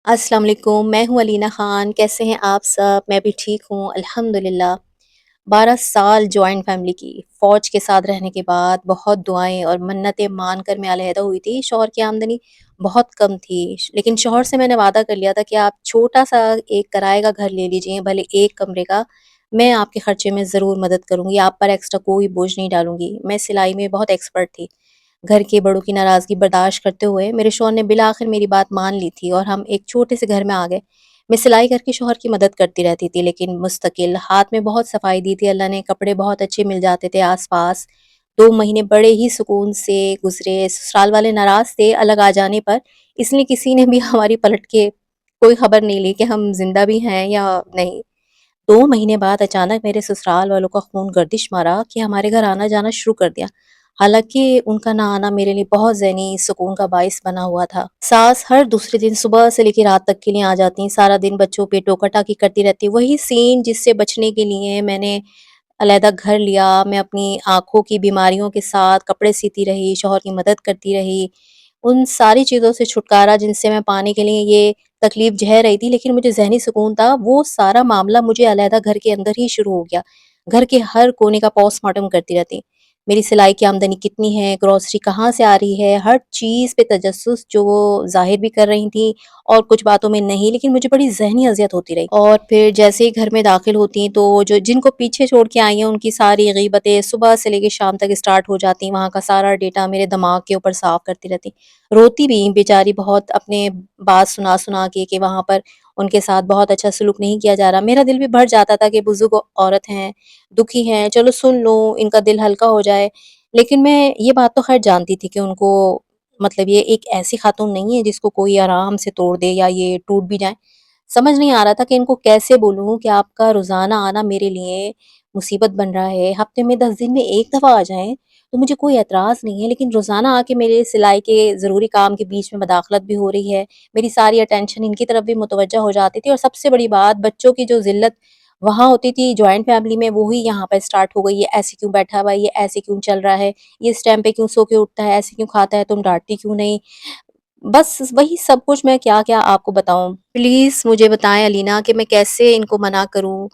السلام علیکم، میں ہوں علینا خان، کیسے ہیں آپ سب؟ میں بھی ٹھیک ہوں الحمدللہ۔ 12 سال جوائنٹ فیملی کی فوج کے ساتھ رہنے کے بعد بہت دعائیں اور منتیں مان کر میں علیحدہ ہوئی تھی۔ شوہر کی آمدنی بہت کم تھی، لیکن شوہر سے میں نے وعدہ کر لیا تھا کہ آپ چھوٹا سا ایک کرائے کا گھر لے لیجئے، بھلے ایک کمرے کا، میں آپ کے خرچے میں ضرور مدد کروں گی، آپ پر ایکسٹرا کوئی بوجھ نہیں ڈالوں گی۔ میں سلائی میں بہت ایکسپرٹ تھی۔ گھر کے بڑوں کی ناراضگی برداشت کرتے ہوئے میرے شوہر نے بالآخر میری بات مان لی تھی اور ہم ایک چھوٹے سے گھر میں آ گئے۔ میں سلائی کر کے شوہر کی مدد کرتی رہتی تھی، لیکن مستقل ہاتھ میں بہت صفائی دی تھی اللہ نے، کپڑے بہت اچھے مل جاتے تھے آس پاس۔ 2 مہینے بڑے ہی سکون سے گزرے۔ سسرال والے ناراض تھے الگ آ جانے پر، اس لیے کسی نے بھی ہماری پلٹ کے کوئی خبر نہیں لی کہ ہم زندہ بھی ہیں یا نہیں۔ 2 مہینے بعد اچانک میرے سسرال والوں کا خون گردش مارا کہ ہمارے گھر آنا جانا شروع کر دیا۔ حالانکہ ان کا نہ آنا میرے لیے بہت ذہنی سکون کا باعث بنا ہوا تھا۔ ساس ہر دوسرے دن صبح سے لے کے رات تک کے لیے آ جاتی، سارا دن بچوں پہ ٹوکا ٹاکی کرتی رہتی، وہی سین جس سے بچنے کے لیے میں نے علیحدہ گھر لیا۔ میں اپنی آنکھوں کی بیماریوں کے ساتھ کپڑے سیتی رہی، شوہر کی مدد کرتی رہی، ان ساری چیزوں سے چھٹکارا جن سے میں پانے کے لیے یہ تکلیف جھیل رہی تھی، لیکن مجھے ذہنی سکون تھا۔ وہ سارا معاملہ مجھے علیحدہ گھر کے اندر ہی شروع ہو گیا۔ گھر کے ہر کونے کا پوسٹ مارٹم کرتی رہتی، میری سلائی کی آمدنی کتنی ہے، گروسری کہاں سے آ رہی ہے، ہر چیز پہ تجسس جو وہ ظاہر بھی کر رہی تھیں اور کچھ باتوں میں نہیں، لیکن مجھے بڑی ذہنی اذیت ہوتی رہی۔ اور پھر جیسے ہی گھر میں داخل ہوتی تو جو جن کو پیچھے چھوڑ کے آئی ہیں ان کی ساری غیبتیں صبح سے لے کے شام تک اسٹارٹ ہو جاتی، وہاں کا سارا ڈیٹا میرے دماغ کے اوپر صاف کرتی رہتی۔ روتی بھی بیچاری بہت اپنے بات سنا سنا کے کہ وہاں پر ان کے ساتھ بہت اچھا سلوک نہیں کیا جا رہا۔ میرا دل بھی بھر جاتا تھا کہ بزرگ عورت ہیں، دکھی ہیں، چلو سن لوں، ان کا دل ہلکا ہو جائے۔ لیکن میں یہ بات تو خیر جانتی تھی کہ ان کو مطلب یہ ایک ایسی خاتون نہیں ہے جس کو کوئی آرام سے توڑ دے یا یہ ٹوٹ بھی جائے۔ سمجھ نہیں آ رہا تھا کہ ان کو کیسے بولوں کہ آپ کا روزانہ آنا میرے لیے مصیبت بن رہا ہے، ہفتے میں 10 دن میں ایک دفعہ آ جائیں تو مجھے کوئی اعتراض نہیں ہے، لیکن روزانہ آ کے میرے سلائی کے ضروری کام کے بیچ میں مداخلت بھی ہو رہی ہے، میری ساری اٹینشن ان کی طرف بھی متوجہ ہو جاتی تھی، اور سب سے بڑی بات بچوں کی جو ذلت وہاں ہوتی تھی جوائنٹ فیملی میں، وہی یہاں پر اسٹارٹ ہو گئی ہے۔ ایسے کیوں بیٹھا ہوا ہے، یہ ایسے کیوں چل رہا ہے، یہ اس ٹائم پہ کیوں سو کے اٹھتا ہے، ایسے کیوں کھاتا ہے، تم ڈانٹتی کیوں نہیں؟ بس وہی سب کچھ، میں کیا کیا آپ کو بتاؤں؟ پلیز مجھے بتائیں علینا کہ میں کیسے ان کو منع کروں؟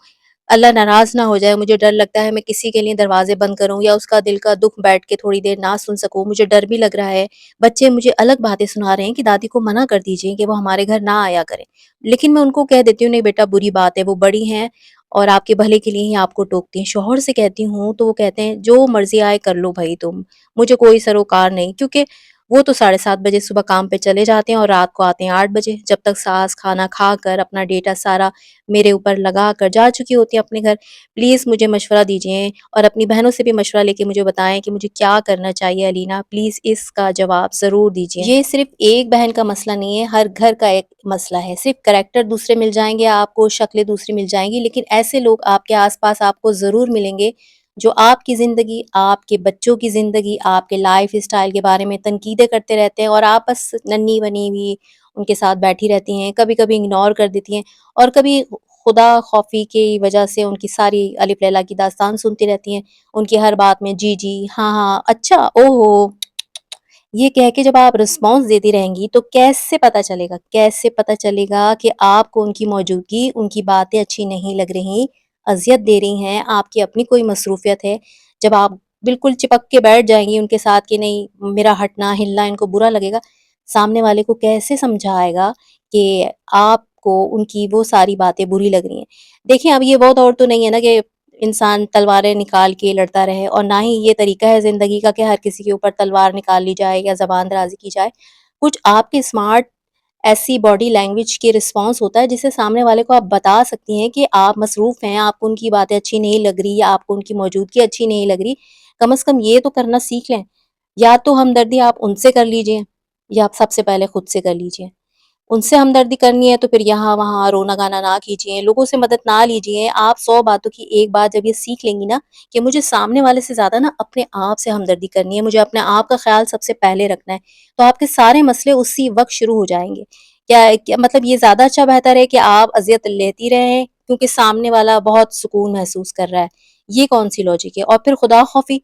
اللہ ناراض نہ ہو جائے، مجھے ڈر لگتا ہے میں کسی کے لیے دروازے بند کروں یا اس کا دل کا دکھ بیٹھ کے تھوڑی دیر نہ سن سکوں، مجھے ڈر بھی لگ رہا ہے۔ بچے مجھے الگ باتیں سنا رہے ہیں کہ دادی کو منع کر دیجئے کہ وہ ہمارے گھر نہ آیا کریں، لیکن میں ان کو کہہ دیتی ہوں نہیں بیٹا بری بات ہے، وہ بڑی ہیں اور آپ کے بھلے کے لیے ہی آپ کو ٹوکتی ہیں۔ شوہر سے کہتی ہوں تو وہ کہتے ہیں جو مرضی آئے کر لو بھائی تم، مجھے کوئی سروکار نہیں، کیونکہ وہ تو 7:30 بجے صبح کام پہ چلے جاتے ہیں اور رات کو آتے ہیں 8 بجے، جب تک ساس کھانا کھا کر اپنا ڈیٹا سارا میرے اوپر لگا کر جا چکی ہوتی ہے اپنے گھر۔ پلیز مجھے مشورہ دیجیے اور اپنی بہنوں سے بھی مشورہ لے کے مجھے بتائیں کہ مجھے کیا کرنا چاہیے علینا، پلیز اس کا جواب ضرور دیجیے۔ یہ صرف ایک بہن کا مسئلہ نہیں ہے، ہر گھر کا ایک مسئلہ ہے، صرف کریکٹر دوسرے مل جائیں گے آپ کو، شکلیں دوسری مل جائیں گی، لیکن ایسے لوگ آپ کے آس پاس آپ کو ضرور ملیں گے جو آپ کی زندگی، آپ کے بچوں کی زندگی، آپ کے لائف اسٹائل کے بارے میں تنقیدیں کرتے رہتے ہیں، اور آپ بس ننھی بنی ہوئی ان کے ساتھ بیٹھی رہتی ہیں، کبھی کبھی اگنور کر دیتی ہیں، اور کبھی خدا خوفی کی وجہ سے ان کی ساری الف لیلا کی داستان سنتی رہتی ہیں، ان کی ہر بات میں جی جی ہاں ہاں اچھا او ہو، یہ کہہ کے جب آپ رسپانس دیتی رہیں گی تو کیسے پتہ چلے گا، کیسے پتہ چلے گا کہ آپ کو ان کی موجودگی، ان کی باتیں اچھی نہیں لگ رہی، اذیت دے رہی ہیں، آپ کی اپنی کوئی مصروفیت ہے؟ جب آپ بالکل چپک کے بیٹھ جائیں گی ان کے ساتھ کہ نہیں میرا ہٹنا ہلنا ان کو برا لگے گا، سامنے والے کو کیسے سمجھائے گا کہ آپ کو ان کی وہ ساری باتیں بری لگ رہی ہیں؟ دیکھیں اب یہ وہ دور تو نہیں ہے نا کہ انسان تلواریں نکال کے لڑتا رہے، اور نہ ہی یہ طریقہ ہے زندگی کا کہ ہر کسی کے اوپر تلوار نکال لی جائے یا زبان درازی کی جائے۔ کچھ آپ کے اسمارٹ ایسی باڈی لینگویج کے رسپانس ہوتا ہے جس سے سامنے والے کو آپ بتا سکتی ہیں کہ آپ مصروف ہیں، آپ کو ان کی باتیں اچھی نہیں لگ رہی یا آپ کو ان کی موجودگی اچھی نہیں لگ رہی، کم از کم یہ تو کرنا سیکھ لیں۔ یا تو ہمدردی آپ ان سے کر لیجئے یا آپ سب سے پہلے خود سے کر لیجئے۔ ان سے ہمدردی کرنی ہے تو پھر یہاں وہاں رونا گانا نہ کیجیے، لوگوں سے مدد نہ لیجیے۔ آپ 100 باتوں کی ایک بات جب یہ سیکھ لیں گی نا کہ مجھے سامنے والے سے زیادہ نا اپنے آپ سے ہمدردی کرنی ہے، مجھے اپنے آپ کا خیال سب سے پہلے رکھنا ہے، تو آپ کے سارے مسئلے اسی وقت شروع ہو جائیں گے۔ مطلب یہ زیادہ اچھا بہتر ہے کہ آپ اذیت لیتی رہیں کیونکہ سامنے والا بہت سکون محسوس کر رہا ہے؟ یہ کون سی لاجک ہے؟ اور پھر خدا خوفی،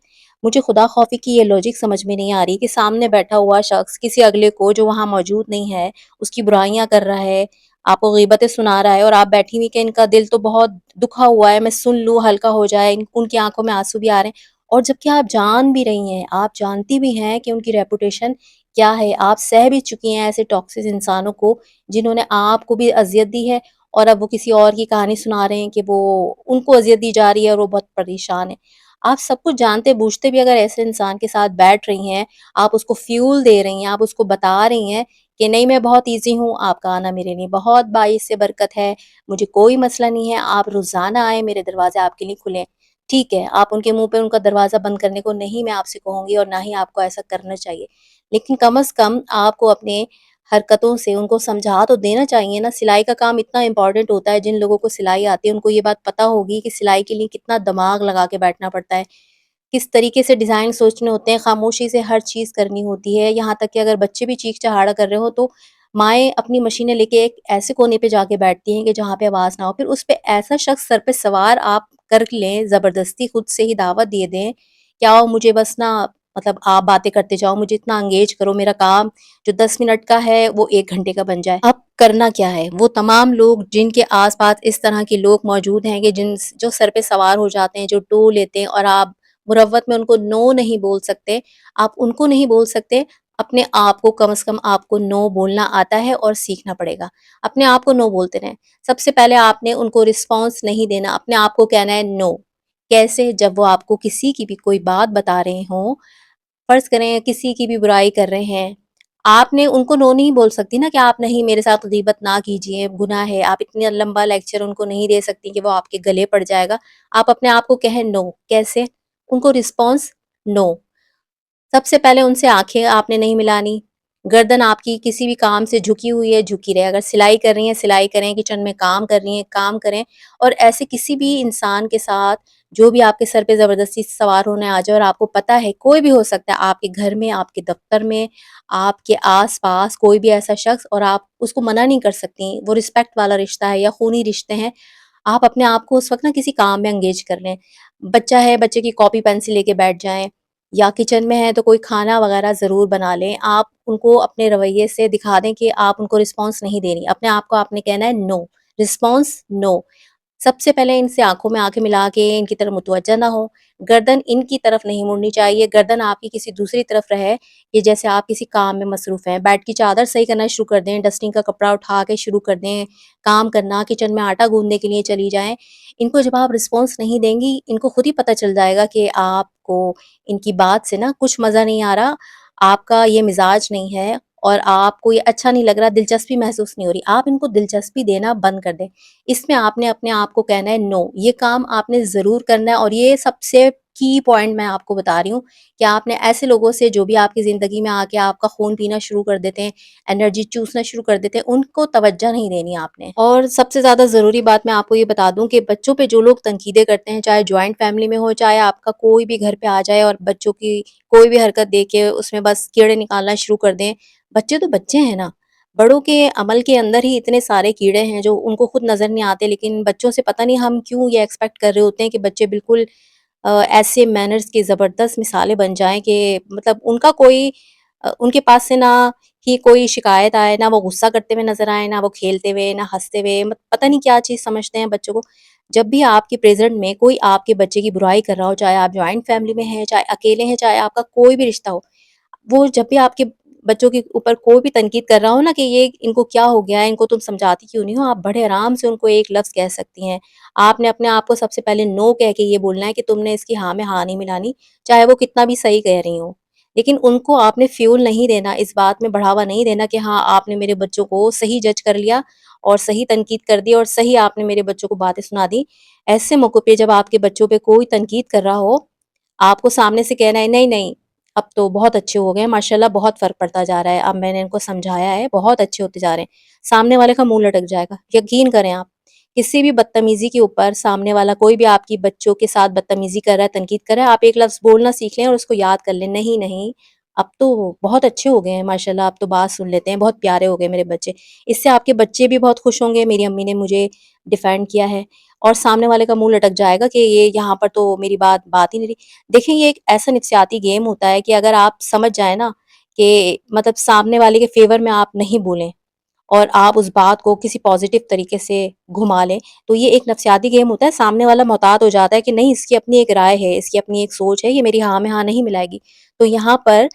مجھے خدا خوفی کی یہ لاجک سمجھ میں نہیں آ رہی کہ سامنے بیٹھا ہوا شخص کسی اگلے کو جو وہاں موجود نہیں ہے اس کی برائیاں کر رہا ہے، آپ کو غیبتیں سنا رہا ہے، اور آپ بیٹھی ہوئی کہ ان کا دل تو بہت دکھا ہوا ہے، میں سن لوں ہلکا ہو جائے، ان کی آنکھوں میں آنسو بھی آ رہے ہیں، اور جبکہ آپ جان بھی رہی ہیں، آپ جانتی بھی ہیں کہ ان کی ریپوٹیشن کیا ہے، آپ سہ بھی چکی ہیں ایسے ٹاکسک انسانوں کو جنہوں نے آپ کو بھی اذیت دی ہے، اور اب وہ کسی اور کی کہانی سنا رہے ہیں کہ وہ ان کو اذیت دی جا رہی ہے اور وہ بہت پریشان ہے۔ آپ سب کچھ جانتے بوجھتے بھی اگر ایسے انسان کے ساتھ بیٹھ رہی ہیں، آپ اس کو فیول دے رہی ہیں، آپ اس کو بتا رہی ہیں کہ نہیں میں بہت ایزی ہوں، آپ کا آنا میرے لیے بہت باعث سے برکت ہے، مجھے کوئی مسئلہ نہیں ہے، آپ روزانہ آئیں، میرے دروازے آپ کے لیے کھلے ہیں۔ ٹھیک ہے، آپ ان کے منہ پہ ان کا دروازہ بند کرنے کو نہیں میں آپ سے کہوں گی، اور نہ ہی آپ کو ایسا کرنا چاہیے، لیکن کم از کم آپ کو اپنے حرکتوں سے ان کو سمجھا تو دینا چاہیے نا۔ سلائی کا کام اتنا امپورٹنٹ ہوتا ہے، جن لوگوں کو سلائی آتی ہے ان کو یہ بات پتہ ہوگی کہ سلائی کے لیے کتنا دماغ لگا کے بیٹھنا پڑتا ہے، کس طریقے سے ڈیزائن سوچنے ہوتے ہیں، خاموشی سے ہر چیز کرنی ہوتی ہے، یہاں تک کہ اگر بچے بھی چیخ چہاڑا کر رہے ہوں تو مائیں اپنی مشینیں لے کے ایک ایسے کونے پہ جا کے بیٹھتی ہیں کہ جہاں پہ آواز نہ ہو، پھر اس پہ ایسا شخص سر پہ سوار آپ کر لیں، زبردستی خود سے ہی دعوت دے دیں کہ آؤ مجھے بس نا، مطلب آپ باتیں کرتے جاؤ، مجھے اتنا انگیج کرو، میرا کام جو 10 منٹ کا ہے وہ 1 گھنٹے کا بن جائے۔ اب کرنا کیا ہے؟ وہ تمام لوگ جن کے آس پاس اس طرح کے لوگ موجود ہیں کہ جو سر پہ سوار ہو جاتے ہیں، جو ٹو لیتے ہیں، اور آپ مروت میں ان کو نو نہیں بول سکتے، آپ ان کو نہیں بول سکتے، اپنے آپ کو کم از کم آپ کو نو بولنا آتا ہے اور سیکھنا پڑے گا۔ اپنے آپ کو نو بولتے رہیں۔ سب سے پہلے آپ نے ان کو رسپانس نہیں دینا، اپنے آپ کو کہنا ہے نو۔ کیسے؟ جب وہ آپ کو کسی کی بھی کوئی بات بتا رہے ہوں، فرض کریں کسی کی بھی برائی کر رہے ہیں، آپ نے ان کو نو نہیں بول سکتی نا کہ آپ نہیں میرے ساتھ غیبت نہ کیجئے، گناہ ہے، آپ اتنا لمبا لیکچر ان کو نہیں دے سکتی کہ وہ آپ کے گلے پڑ جائے گا۔ آپ اپنے آپ کو کہیں نو۔ کیسے؟ ان کو رسپانس نو۔ سب سے پہلے ان سے آنکھیں آپ نے نہیں ملانی، گردن آپ کی کسی بھی کام سے جھکی ہوئی ہے جھکی رہے، اگر سلائی کر رہی ہیں سلائی کریں، کچن میں کام کر رہی ہیں کام کریں، اور ایسے کسی بھی انسان کے ساتھ جو بھی آپ کے سر پہ زبردستی سوار ہونے آ جائے، اور آپ کو پتہ ہے کوئی بھی ہو سکتا ہے، آپ کے گھر میں، آپ کے دفتر میں، آپ کے آس پاس کوئی بھی ایسا شخص، اور آپ اس کو منع نہیں کر سکتی، وہ رسپیکٹ والا رشتہ ہے یا خونی رشتے ہیں، آپ اپنے آپ کو اس وقت نا کسی کام میں انگیج کر لیں۔ بچہ ہے، بچے کی کاپی پینسل لے کے بیٹھ جائیں، یا کچن میں ہے تو کوئی کھانا وغیرہ ضرور بنا لیں۔ آپ ان کو اپنے رویے سے دکھا دیں کہ آپ ان کو رسپانس نہیں دے رہی، اپنے آپ کو آپ نے کہنا ہے نو، رسپانس نو۔ سب سے پہلے ان سے آنکھوں میں آنکھیں ملا کے ان کی طرف متوجہ نہ ہو، گردن ان کی طرف نہیں مڑنی چاہیے، گردن آپ کی کسی دوسری طرف رہے، کہ جیسے آپ کسی کام میں مصروف ہیں، بیڈ کی چادر صحیح کرنا شروع کر دیں، ڈسٹنگ کا کپڑا اٹھا کے شروع کر دیں، کام کرنا، کچن میں آٹا گوندنے کے لیے چلی جائیں۔ ان کو جب آپ رسپانس نہیں دیں گی، ان کو خود ہی پتہ چل جائے گا کہ آپ کو ان کی بات سے نا کچھ مزہ نہیں آ رہا، آپ کا یہ مزاج نہیں ہے، اور آپ کو یہ اچھا نہیں لگ رہا، دلچسپی محسوس نہیں ہو رہی، آپ ان کو دلچسپی دینا بند کر دیں۔ اس میں آپ نے اپنے آپ کو کہنا ہے نو، یہ کام آپ نے ضرور کرنا ہے، اور یہ سب سے کی پوائنٹ میں آپ کو بتا رہی ہوں کہ آپ نے ایسے لوگوں سے جو بھی آپ کی زندگی میں آ کے آپ کا خون پینا شروع کر دیتے ہیں، انرجی چوسنا شروع کر دیتے ہیں، ان کو توجہ نہیں دینی آپ نے۔ اور سب سے زیادہ ضروری بات میں آپ کو یہ بتا دوں کہ بچوں پہ جو لوگ تنقیدیں کرتے ہیں، چاہے جوائنٹ فیملی میں ہو، چاہے آپ کا کوئی بھی گھر پہ آ جائے اور بچوں کی کوئی بھی حرکت دیکھ کے اس میں بس کیڑے نکالنا شروع کر دیں، بچے تو بچے ہیں نا، بڑوں کے عمل کے اندر ہی اتنے سارے کیڑے ہیں جو ان کو خود نظر نہیں آتے، لیکن بچوں سے پتہ نہیں ہم کیوں یہ ایکسپیکٹ کر رہے ہوتے ہیں کہ بچے بالکل ایسے مینرز کی زبردست مثالیں بن جائیں کہ مطلب ان کا کوئی ان کے پاس سے نہ ہی کوئی شکایت آئے، نہ وہ غصہ کرتے ہوئے نظر آئے، نہ وہ کھیلتے ہوئے، نہ ہنستے ہوئے، پتہ نہیں کیا چیز سمجھتے ہیں بچوں کو۔ جب بھی آپ کے پریزنٹ میں کوئی آپ کے بچے کی برائی کر رہا ہو، چاہے آپ جوائنٹ فیملی میں ہیں، چاہے اکیلے ہیں، چاہے آپ کا کوئی بھی رشتہ ہو، وہ جب بھی آپ کے بچوں کے اوپر کوئی بھی تنقید کر رہا ہو نا کہ یہ ان کو کیا ہو گیا ہے، ان کو تم سمجھاتی کیوں نہیں ہو، آپ بڑے آرام سے ان کو ایک لفظ کہہ سکتی ہیں۔ آپ نے اپنے آپ کو سب سے پہلے نو کہہ کے یہ بولنا ہے کہ تم نے اس کی ہاں میں ہاں نہیں ملانی، چاہے وہ کتنا بھی صحیح کہہ رہی ہوں، لیکن ان کو آپ نے فیول نہیں دینا، اس بات میں بڑھاوا نہیں دینا کہ ہاں آپ نے میرے بچوں کو صحیح جج کر لیا اور صحیح تنقید کر دی اور صحیح آپ نے میرے بچوں کو باتیں سنا دی۔ ایسے موقع پہ جب آپ کے بچوں پہ کوئی تنقید کر رہا ہو، آپ کو سامنے سے کہنا ہے نہیں نہیں، اب تو بہت اچھے ہو گئے ہیں ماشاءاللہ، بہت فرق پڑتا جا رہا ہے، اب میں نے ان کو سمجھایا ہے، بہت اچھے ہوتے جا رہے ہیں۔ سامنے والے کا منہ لٹک جائے گا، یقین کریں آپ، کسی بھی بدتمیزی کے اوپر سامنے والا کوئی بھی آپ کی بچوں کے ساتھ بدتمیزی کر رہا ہے، تنقید کر رہا ہے، آپ ایک لفظ بولنا سیکھ لیں اور اس کو یاد کر لیں، نہیں نہیں، اب تو بہت اچھے ہو گئے ہیں ماشاءاللہ، اب تو بات سن لیتے ہیں، بہت پیارے ہو گئے میرے بچے۔ اس سے آپ کے بچے بھی بہت خوش ہوں گے، میری امی نے مجھے ڈیفینڈ کیا ہے، اور سامنے والے کا منہ لٹک جائے گا کہ یہ یہاں پر تو میری بات بات ہی نہیں رہی۔ دیکھیں یہ ایک ایسا نفسیاتی گیم ہوتا ہے کہ اگر آپ سمجھ جائیں نا کہ مطلب سامنے والے کے فیور میں آپ نہیں بولیں اور آپ اس بات کو کسی پازیٹیو طریقے سے گھما لیں، تو یہ ایک نفسیاتی گیم ہوتا ہے۔ سامنے والا محتاط ہو جاتا ہے کہ نہیں، اس کی اپنی ایک رائے ہے، اس کی اپنی ایک سوچ ہے، یہ میری ہاں میں ہاں نہیں ملائے گی۔ تو یہاں پر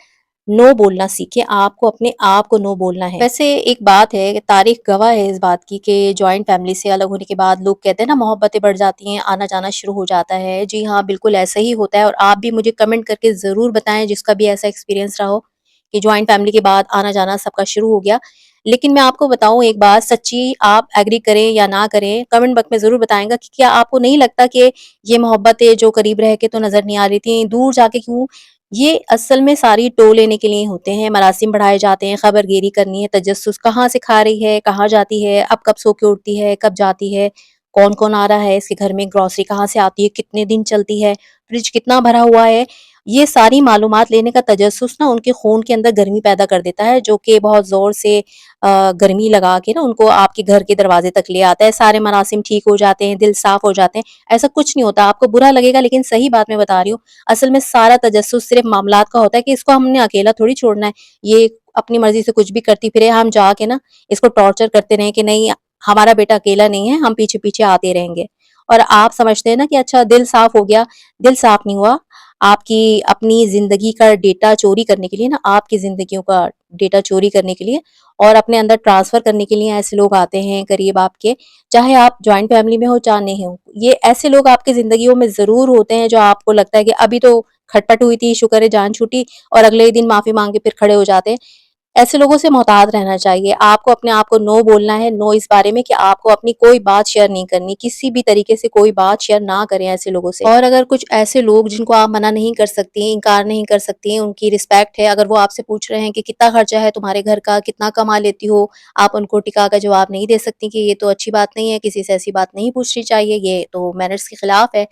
نو بولنا سیکھیں، آپ کو اپنے آپ کو نو بولنا ہے۔ ویسے ایک بات ہے کہ تاریخ گواہ ہے اس بات کی کہ جوائنٹ فیملی سے الگ ہونے کے بعد لوگ کہتے ہیں نا محبتیں بڑھ جاتی ہیں، آنا جانا شروع ہو جاتا ہے۔ جی ہاں، بالکل ایسا ہی ہوتا ہے، اور آپ بھی مجھے کمنٹ کر کے ضرور بتائیں جس کا بھی ایسا ایکسپیرینس رہا ہو کہ جوائنٹ فیملی کے بعد آنا جانا سب کا شروع ہو گیا۔ لیکن میں آپ کو بتاؤں ایک بات سچی، آپ ایگری کریں یا نہ کریں، کمنٹ باکس میں ضرور بتائیں گا کہ کیا آپ کو نہیں لگتا کہ یہ محبتیں جو قریب رہ کے تو نظر نہیں آ رہی تھیں، دور جا کے کیوں؟ یہ اصل میں ساری ٹو لینے کے لیے ہوتے ہیں، مراسم بڑھائے جاتے ہیں، خبر گیری کرنی ہے، تجسس کہاں سے کھا رہی ہے، کہاں جاتی ہے، اب کب سو کے اٹھتی ہے، کب جاتی ہے، کون کون آ رہا ہے اس کے گھر میں، گروسری کہاں سے آتی ہے، کتنے دن چلتی ہے، فریج کتنا بھرا ہوا ہے۔ یہ ساری معلومات لینے کا تجسس نا ان کے خون کے اندر گرمی پیدا کر دیتا ہے، جو کہ بہت زور سے گرمی لگا کے نا ان کو آپ کے گھر کے دروازے تک لے آتا ہے، سارے مراسم ٹھیک ہو جاتے ہیں، دل صاف ہو جاتے ہیں۔ ایسا کچھ نہیں ہوتا، آپ کو برا لگے گا لیکن صحیح بات میں بتا رہی ہوں، اصل میں سارا تجسس صرف معاملات کا ہوتا ہے کہ اس کو ہم نے اکیلا تھوڑی چھوڑنا ہے، یہ اپنی مرضی سے کچھ بھی کرتی پھرے، ہم جا کے نا اس کو ٹارچر کرتے رہیں کہ نہیں ہمارا بیٹا اکیلا نہیں ہے، ہم پیچھے پیچھے آتے رہیں گے۔ اور آپ سمجھتے ہیں نا کہ اچھا دل صاف ہو گیا، دل صاف نہیں ہوا۔ آپ کی اپنی زندگی کا ڈیٹا چوری کرنے کے لیے نا، آپ کی زندگیوں کا ڈیٹا چوری کرنے کے لیے اور اپنے اندر ٹرانسفر کرنے کے لیے ایسے لوگ آتے ہیں قریب آپ کے، چاہے آپ جوائنٹ فیملی میں ہو چاہے نہیں ہو، یہ ایسے لوگ آپ کی زندگیوں میں ضرور ہوتے ہیں جو آپ کو لگتا ہے کہ ابھی تو کھٹ پٹ ہوئی تھی، شکر ہے جان چھوٹی، اور اگلے ہی دن معافی مانگ کے پھر کھڑے ہو جاتے ہیں۔ ایسے لوگوں سے محتاط رہنا چاہیے، آپ کو اپنے آپ کو نو بولنا ہے، نو اس بارے میں کہ آپ کو اپنی کوئی بات شیئر نہیں کرنی، کسی بھی طریقے سے کوئی بات شیئر نہ کریں ایسے لوگوں سے۔ اور اگر کچھ ایسے لوگ جن کو آپ منع نہیں کر سکتی، انکار نہیں کر سکتی، ان کی رسپیکٹ ہے، اگر وہ آپ سے پوچھ رہے ہیں کہ کتنا خرچہ ہے تمہارے گھر کا، کتنا کما لیتی ہو، آپ ان کو ٹکا کا جواب نہیں دے سکتی کہ یہ تو اچھی بات نہیں ہے، کسی سے ایسی بات نہیں پوچھنی چاہیے، یہ تو مینرز کے خلاف ہے۔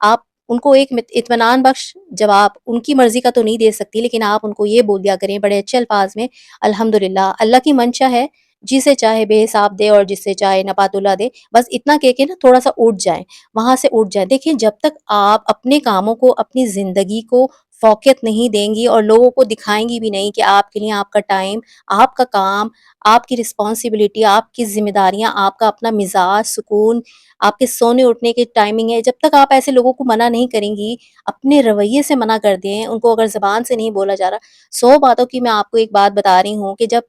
آپ ان کو ایک اطمینان بخش جواب ان کی مرضی کا تو نہیں دے سکتی، لیکن آپ ان کو یہ بول دیا کریں بڑے اچھے الفاظ میں، الحمدللہ اللہ کی منشا ہے، جسے چاہے بے حساب دے اور جس سے چاہے نبات اللہ دے، بس اتنا کہہ کے نا تھوڑا سا اٹھ جائیں، وہاں سے اٹھ جائیں۔ دیکھیں جب تک آپ اپنے کاموں کو، اپنی زندگی کو فوقیت نہیں دیں گی اور لوگوں کو دکھائیں گی بھی نہیں کہ آپ کے لیے آپ کا ٹائم، آپ کا کام، آپ کی رسپانسبلٹی، آپ کی ذمہ داریاں، آپ کا اپنا مزاج، سکون، آپ کے سونے اٹھنے کی ٹائمنگ ہے، جب تک آپ ایسے لوگوں کو منع نہیں کریں گی، اپنے رویے سے منع کر دیں، ان کو اگر زبان سے نہیں بولا جا رہا، 100 باتوں کی میں آپ کو ایک بات بتا رہی ہوں کہ جب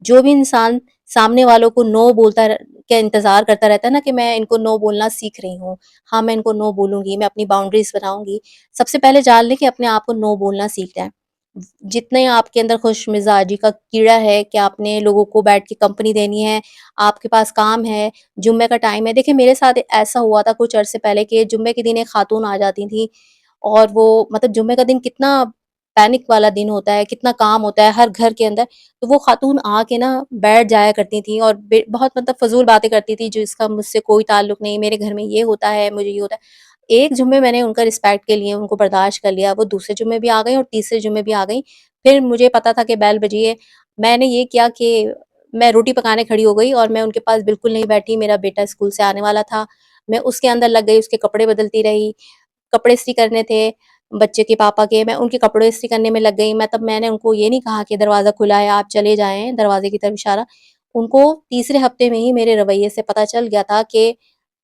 جو بھی انسان سامنے والوں کو نو بولتا کا انتظار کرتا رہتا ہے نا کہ میں ان کو نو بولنا سیکھ رہی ہوں، ہاں میں ان کو نو بولوں گی، میں اپنی باؤنڈریز بناؤں گی، سب سے پہلے جان لیں کہ اپنے آپ کو نو بولنا سیکھ جائیں۔ جتنے آپ کے اندر خوش مزاجی کا کیڑا ہے کہ آپ نے لوگوں کو بیٹھ کے کمپنی دینی ہے، آپ کے پاس کام ہے، جمعے کا ٹائم ہے۔ دیکھیں میرے ساتھ ایسا ہوا تھا کچھ عرصے پہلے کہ جمعے کے دن ایک خاتون آ جاتی تھی، اور وہ مطلب جمعے کا دن کتنا پینک والا دن ہوتا ہے، کتنا کام ہوتا ہے ہر گھر کے اندر، تو وہ خاتون آ کے نا بیٹھ جایا کرتی تھیں اور بہت مطلب فضول باتیں کرتی تھی جس کا مجھ سے کوئی تعلق نہیں، میرے گھر میں یہ ہوتا ہے، مجھے یہ ہوتا ہے۔ ایک جمعے میں نے ان کا رسپیکٹ کے لیے ان کو برداشت کر لیا، وہ دوسرے جمعے بھی آ گئیں اور تیسرے جمعے بھی آ گئیں۔ پھر مجھے پتا تھا کہ بیل بجی ہے، میں نے یہ کیا کہ میں روٹی پکانے کھڑی ہو گئی اور میں ان کے پاس بالکل نہیں بیٹھی، میرا بیٹا اسکول سے آنے والا تھا، میں اس کے اندر لگ گئی، اس کے کپڑے بدلتی رہی، کپڑے استری کرنے تھے بچے کے پاپا کے، میں ان کے کپڑے استری کرنے میں لگ گئی، میں نے ان کو یہ نہیں کہا کہ دروازہ کھلا ہے آپ چلے جائیں، دروازے کی طرف اشارہ، ان کو تیسرے ہفتے میں ہی میرے رویے سے پتہ چل گیا تھا کہ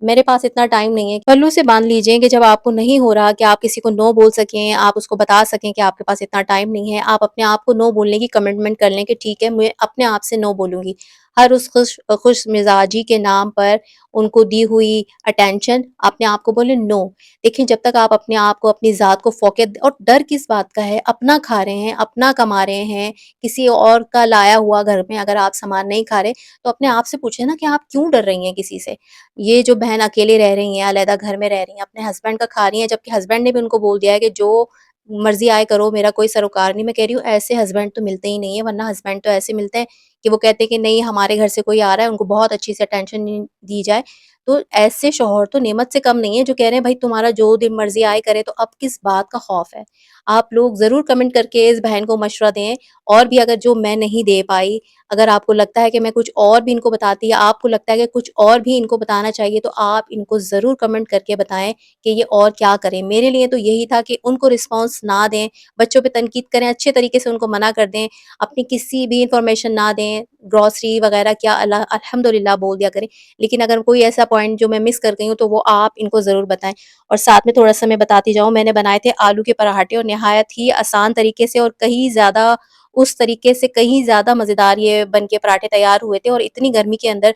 میرے پاس اتنا ٹائم نہیں ہے۔ پلوں سے باندھ لیجئے کہ جب آپ کو نہیں ہو رہا کہ آپ کسی کو نو بول سکیں، آپ اس کو بتا سکیں کہ آپ کے پاس اتنا ٹائم نہیں ہے، آپ اپنے آپ کو نو بولنے کی کمٹمنٹ کر لیں کہ ٹھیک ہے میں اپنے آپ سے نو بولوں گی، ہر اس خوش مزاجی کے نام پر ان کو دی ہوئی اٹینشن اپنے آپ کو بولیں نو۔ دیکھیں جب تک آپ اپنے آپ کو، اپنی ذات کو فوقیت، اور ڈر کس بات کا ہے، اپنا کھا رہے ہیں، اپنا کما رہے ہیں، کسی اور کا لایا ہوا گھر میں اگر آپ سامان نہیں کھا رہے تو اپنے آپ سے پوچھیں نا کہ آپ کیوں ڈر رہی ہیں کسی سے؟ یہ جو بہن اکیلے رہ رہی ہیں، علیحدہ گھر میں رہ رہی ہیں، اپنے ہسبینڈ کا کھا رہی ہیں، جبکہ ہسبینڈ نے بھی ان کو بول دیا ہے کہ جو مرضی آئے کرو، میرا کوئی سروکار نہیں۔ میں کہہ رہی ہوں ایسے ہسبینڈ تو ملتے ہی نہیں ہیں، ورنہ ہسبینڈ تو ایسے ملتے ہیں کہ وہ کہتے ہیں کہ نہیں ہمارے گھر سے کوئی آ رہا ہے، ان کو بہت اچھی سے اٹینشن دی جائے، تو ایسے شوہر تو نعمت سے کم نہیں ہے جو کہہ رہے ہیں بھائی تمہارا جو دن مرضی آئے کرے، تو اب کس بات کا خوف ہے؟ آپ لوگ ضرور کمنٹ کر کے اس بہن کو مشورہ دیں، اور بھی اگر جو میں نہیں دے پائی، اگر آپ کو لگتا ہے کہ میں کچھ اور بھی ان کو بتاتی، یا آپ کو لگتا ہے کہ کچھ اور بھی ان کو بتانا چاہیے، تو آپ ان کو ضرور کمنٹ کر کے بتائیں کہ یہ اور کیا کریں۔ میرے لیے تو یہی تھا کہ ان کو رسپانس نہ دیں، بچوں پہ تنقید کریں، اچھے طریقے سے ان کو منع کر دیں، اپنی کسی بھی انفارمیشن نہ دیں، گروسری وغیرہ کیا الحمدللہ بول دیا کریں، لیکن اگر کوئی ایسا پوائنٹ جو میں مس کر گئی ہوں تو وہ آپ ان کو ضرور بتائیں۔ اور ساتھ میں تھوڑا سا میں بتاتی جاؤں، میں نے بنائے تھے آلو کے پراٹھے، اور نہایت ہی آسان طریقے سے اور کہیں زیادہ اس طریقے سے کہیں زیادہ مزیدار یہ بن کے پراٹھے تیار ہوئے تھے، اور اتنی گرمی کے اندر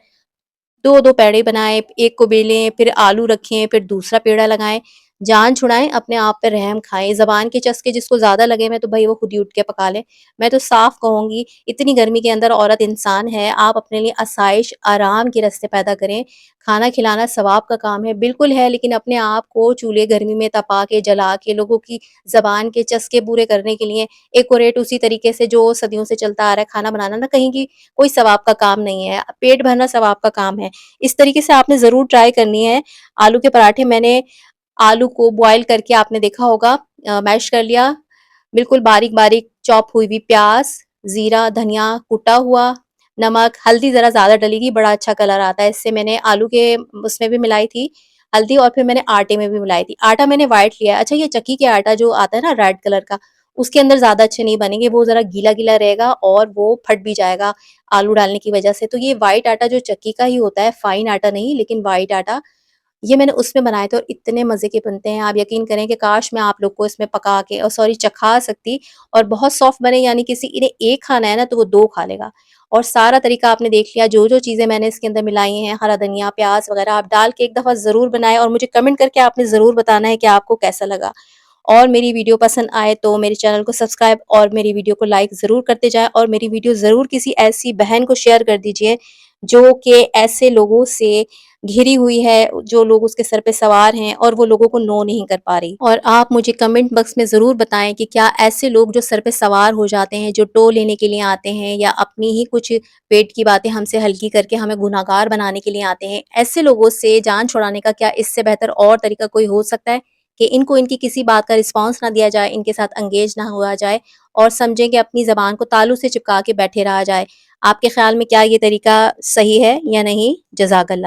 دو دو پیڑے بنائے، ایک کو بیلیں، پھر آلو رکھیں، پھر دوسرا پیڑا لگائیں، جان چھڑائیں، اپنے آپ پہ رحم کھائیں۔ زبان کے چسکے جس کو زیادہ لگے میں تو بھائی وہ خود ہی اٹھ کے پکا لیں۔ میں تو صاف کہوں گی، اتنی گرمی کے اندر عورت انسان ہے، آپ اپنے لیے آسائش آرام کے راستے پیدا کریں۔ کھانا کھلانا ثواب کا کام ہے، بالکل ہے، لیکن اپنے آپ کو چولہے گرمی میں تپا کے جلا کے لوگوں کی زبان کے چسکے پورے کرنے کے لیے ایکوریٹ اسی طریقے سے جو صدیوں سے چلتا آ رہا ہے کھانا بنانا، نہ کہیں کی کوئی ثواب کا کام نہیں ہے، پیٹ بھرنا ثواب کا کام ہے۔ اس طریقے سے آپ نے ضرور ٹرائی کرنی ہے۔ آلو کے پراٹھے میں نے آلو کو بوائل کر کے آپ نے دیکھا ہوگا، میش کر لیا، بالکل باریک باریک چاپ ہوئی ہوئی پیاز، زیرہ، دھنیا کوٹا ہوا، نمک، ہلدی ذرا زیادہ ڈلے گی، بڑا اچھا کلر آتا ہے اس سے۔ میں نے آلو کے اس میں بھی ملائی تھی ہلدی، اور پھر میں نے آٹے میں بھی ملائی تھی۔ آٹا میں نے وائٹ لیا ہے، اچھا یہ چکی کے آٹا جو آتا ہے نا ریڈ کلر کا، اس کے اندر زیادہ اچھے نہیں بنیں گے، وہ ذرا گیلا گیلا رہے گا اور وہ پھٹ بھی جائے گا آلو ڈالنے کی وجہ سے۔ تو یہ وائٹ آٹا جو چکی کا ہی ہوتا ہے، فائن آٹا نہیں لیکن وائٹ آٹا، یہ میں نے اس میں بنائے تھے، اور اتنے مزے کے بنتے ہیں، آپ یقین کریں کہ کاش میں آپ لوگ کو اس میں پکا کے اور سوری چکھا سکتی، اور بہت سافٹ بنے، یعنی کسی نے ایک کھانا ہے نا تو وہ دو کھا لے گا۔ اور سارا طریقہ آپ نے دیکھ لیا، جو جو چیزیں میں نے اس کے اندر ملائی ہیں، ہرا دھنیا، پیاز وغیرہ آپ ڈال کے ایک دفعہ ضرور بنائیں، اور مجھے کمنٹ کر کے آپ نے ضرور بتانا ہے کہ آپ کو کیسا لگا۔ اور میری ویڈیو پسند آئے تو میرے چینل کو سبسکرائب اور میری ویڈیو کو لائک ضرور کرتے جائیں، اور میری ویڈیو ضرور کسی ایسی بہن کو شیئر کر دیجئے جو کہ ایسے لوگوں سے گھری ہوئی ہے، جو لوگ اس کے سر پہ سوار ہیں اور وہ لوگوں کو نو نہیں کر پا رہی۔ اور آپ مجھے کمنٹ باکس میں ضرور بتائیں کہ کیا ایسے لوگ جو سر پہ سوار ہو جاتے ہیں، جو ٹو لینے کے لیے آتے ہیں، یا اپنی ہی کچھ پیٹ کی باتیں ہم سے ہلکی کر کے ہمیں گناہگار بنانے کے لیے آتے ہیں، ایسے لوگوں سے جان چھڑانے کا کیا اس سے بہتر اور طریقہ کوئی ہو سکتا ہے کہ ان کو ان کی کسی بات کا رسپانس نہ دیا جائے، ان کے ساتھ انگیج نہ ہوا جائے، اور سمجھیں کہ اپنی زبان کو تالو سے چپکا کے بیٹھے رہا جائے۔ آپ کے خیال میں کیا یہ طریقہ صحیح ہے یا نہیں؟ جزاک اللہ۔